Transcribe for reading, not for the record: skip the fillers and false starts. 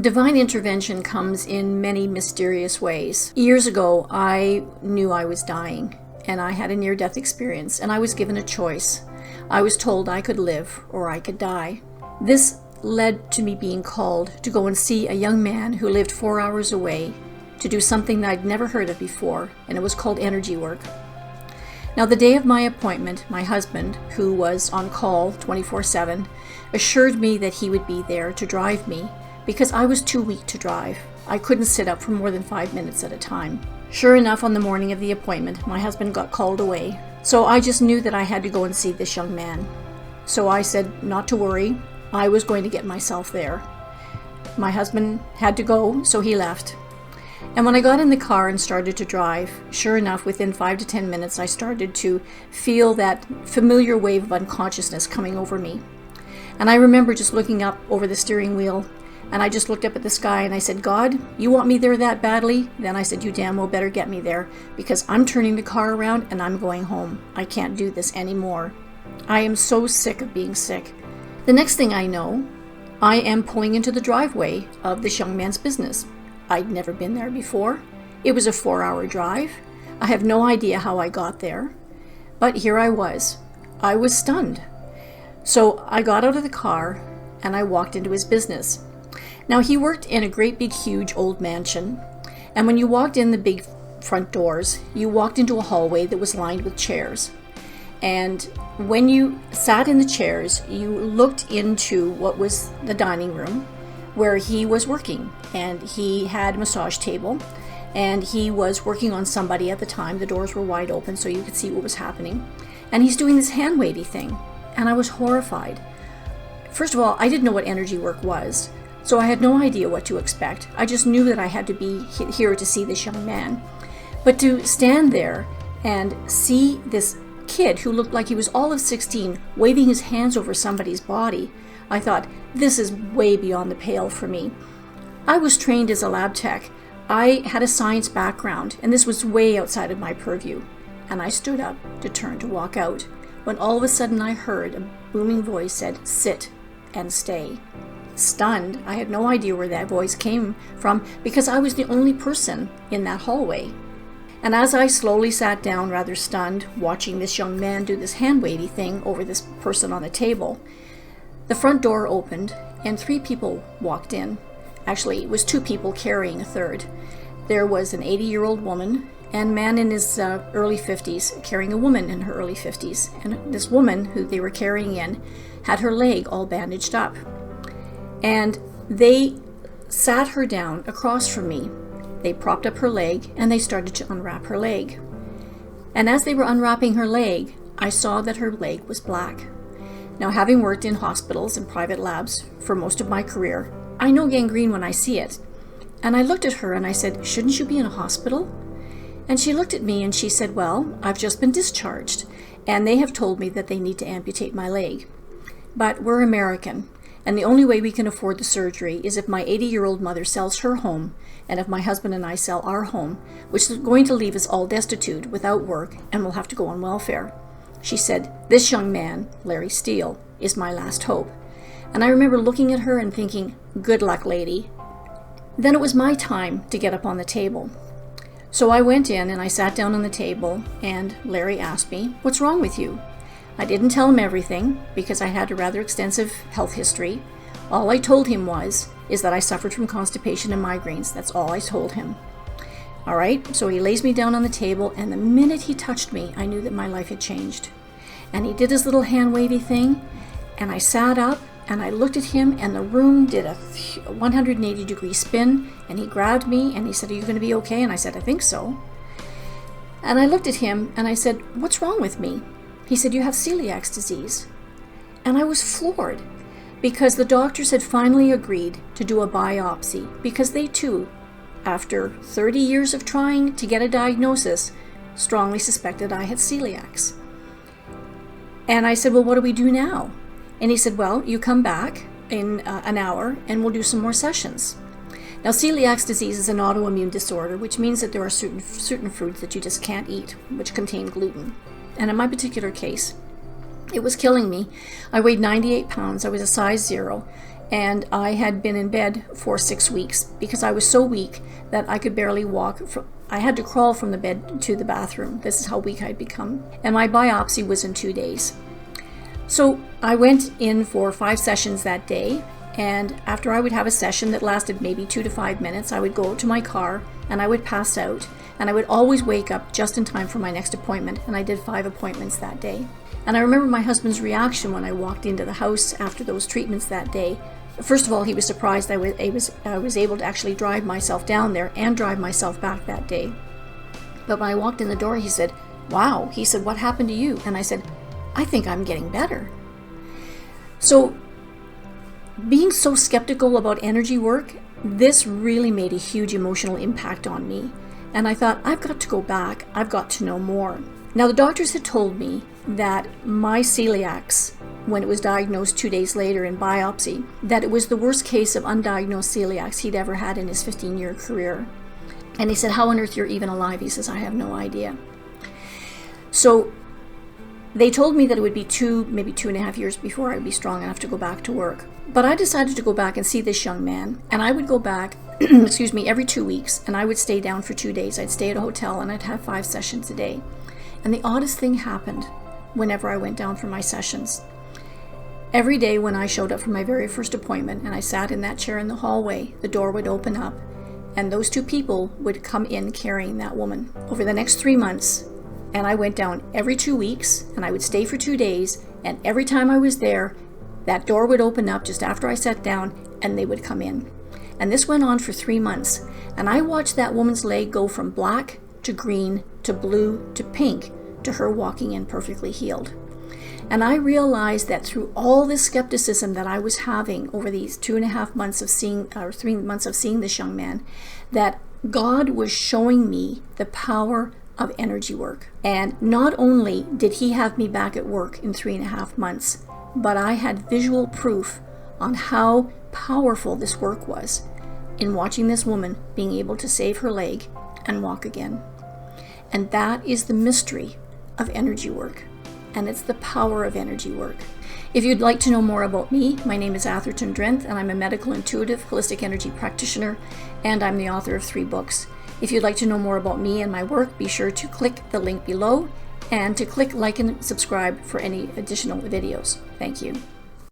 Divine intervention comes in many mysterious ways. Years ago, I knew I was dying, and I had a near-death experience, and I was given a choice. I was told I could live or I could die. This led to me being called to go and see a young man who lived 4 hours away to do something that I'd never heard of before, and it was called energy work. Now, the day of my appointment, my husband, who was on call 24/7, assured me that he would be there to drive me because I was too weak to drive. I couldn't sit up for more than 5 minutes at a time. Sure enough, on the morning of the appointment, my husband got called away. So I just knew that I had to go and see this young man. So I said not to worry, I was going to get myself there. My husband had to go, so he left. And when I got in the car and started to drive, sure enough, within 5 to 10 minutes, I started to feel that familiar wave of unconsciousness coming over me. And I remember just looking up over the steering wheel, and I just looked up at the sky and I said, God, you want me there that badly? Then I said, you damn well better get me there, because I'm turning the car around and I'm going home. I can't do this anymore. I am so sick of being sick. The next thing I know, I am pulling into the driveway of this young man's business. I'd never been there before. It was a 4-hour drive. I have no idea how I got there, but here I was. I was stunned. So I got out of the car and I walked into his business. Now, he worked in a great big huge old mansion, and when you walked in the big front doors, you walked into a hallway that was lined with chairs. And when you sat in the chairs, you looked into what was the dining room where he was working, and he had a massage table, and he was working on somebody at the time. The doors were wide open so you could see what was happening, and he's doing this hand wavy thing, and I was horrified. First of all, I didn't know what energy work was, so I had no idea what to expect. I just knew that I had to be here to see this young man. But to stand there and see this kid who looked like he was all of 16 waving his hands over somebody's body, I thought, this is way beyond the pale for me. I was trained as a lab tech. I had a science background, and this was way outside of my purview. And I stood up to turn to walk out, when all of a sudden I heard a booming voice said, sit and stay. Stunned, I had no idea where that voice came from because I was the only person in that hallway. And as I slowly sat down, rather stunned, watching this young man do this hand-wavy thing over this person on the table, the front door opened and 3 people walked in. Actually, it was 2 people carrying a third. There was an 80-year-old woman and a man in his early 50s carrying a woman in her early 50s. And this woman who they were carrying in had her leg all bandaged up. And they sat her down across from me. They propped up her leg and they started to unwrap her leg. And as they were unwrapping her leg, I saw that her leg was black. Now, having worked in hospitals and private labs for most of my career, I know gangrene when I see it. And I looked at her and I said, shouldn't you be in a hospital? And she looked at me and she said, well, I've just been discharged and they have told me that they need to amputate my leg. But we're American. And the only way we can afford the surgery is if my 80-year-old mother sells her home, and if my husband and I sell our home, which is going to leave us all destitute, without work, and we'll have to go on welfare. She said, this young man, Larry Steele, is my last hope. And I remember looking at her and thinking, good luck, lady. Then it was my time to get up on the table. So I went in and I sat down on the table, and Larry asked me, what's wrong with you? I didn't tell him everything because I had a rather extensive health history. All I told him is that I suffered from constipation and migraines. That's all I told him. All right, so he lays me down on the table, and the minute he touched me, I knew that my life had changed. And he did his little hand wavy thing, and I sat up and I looked at him, and the room did a 180-degree spin, and he grabbed me and he said, are you going to be okay? And I said, I think so. And I looked at him and I said, what's wrong with me? He said, you have celiac disease. And I was floored because the doctors had finally agreed to do a biopsy because they too, after 30 years of trying to get a diagnosis, strongly suspected I had celiac. And I said, well, what do we do now? And he said, well, you come back in an hour and we'll do some more sessions. Now, celiac disease is an autoimmune disorder, which means that there are certain foods that you just can't eat, which contain gluten. And in my particular case, it was killing me. I weighed 98 pounds. I was a size 0. And I had been in bed for 6 weeks because I was so weak that I could barely walk. I had to crawl from the bed to the bathroom. This is how weak I'd become. And my biopsy was in 2 days. So I went in for 5 sessions that day. And after I would have a session that lasted maybe 2 to 5 minutes, I would go to my car and I would pass out. And I would always wake up just in time for my next appointment. And I did 5 appointments that day. And I remember my husband's reaction when I walked into the house after those treatments that day. First of all, he was surprised I was able to actually drive myself down there and drive myself back that day. But when I walked in the door, he said, "Wow," he said, "what happened to you?" And I said, "I think I'm getting better." So being so skeptical about energy work, this really made a huge emotional impact on me. And I thought, I've got to go back. I've got to know more. Now, the doctors had told me that my celiacs, when it was diagnosed 2 days later in biopsy, that it was the worst case of undiagnosed celiacs he'd ever had in his 15-year career. And he said, "How on earth you're even alive?" He says, "I have no idea." So they told me that it would be maybe 2.5 years before I would be strong enough to go back to work. But I decided to go back and see this young man. And I would go back, every 2 weeks. And I would stay down for 2 days. I'd stay at a hotel and I'd have 5 sessions a day. And the oddest thing happened whenever I went down for my sessions. Every day when I showed up for my very first appointment and I sat in that chair in the hallway, the door would open up and those 2 people would come in carrying that woman. Over the next 3 months, and I went down every 2 weeks and I would stay for 2 days, and every time I was there, that door would open up just after I sat down and they would come in. And this went on for 3 months. And I watched that woman's leg go from black to green to blue to pink to her walking in perfectly healed. And I realized that through all this skepticism that I was having over these 2.5 months of seeing, or 3 months of seeing this young man, that God was showing me the power of energy work. And not only did he have me back at work in 3.5 months, but I had visual proof on how powerful this work was in watching this woman being able to save her leg and walk again. And that is the mystery of energy work. And it's the power of energy work. If you'd like to know more about me, my name is Atherton, and I'm a medical intuitive holistic energy practitioner, and I'm the author of 3 books. If you'd like to know more about me and my work, be sure to click the link below and to click like and subscribe for any additional videos. Thank you.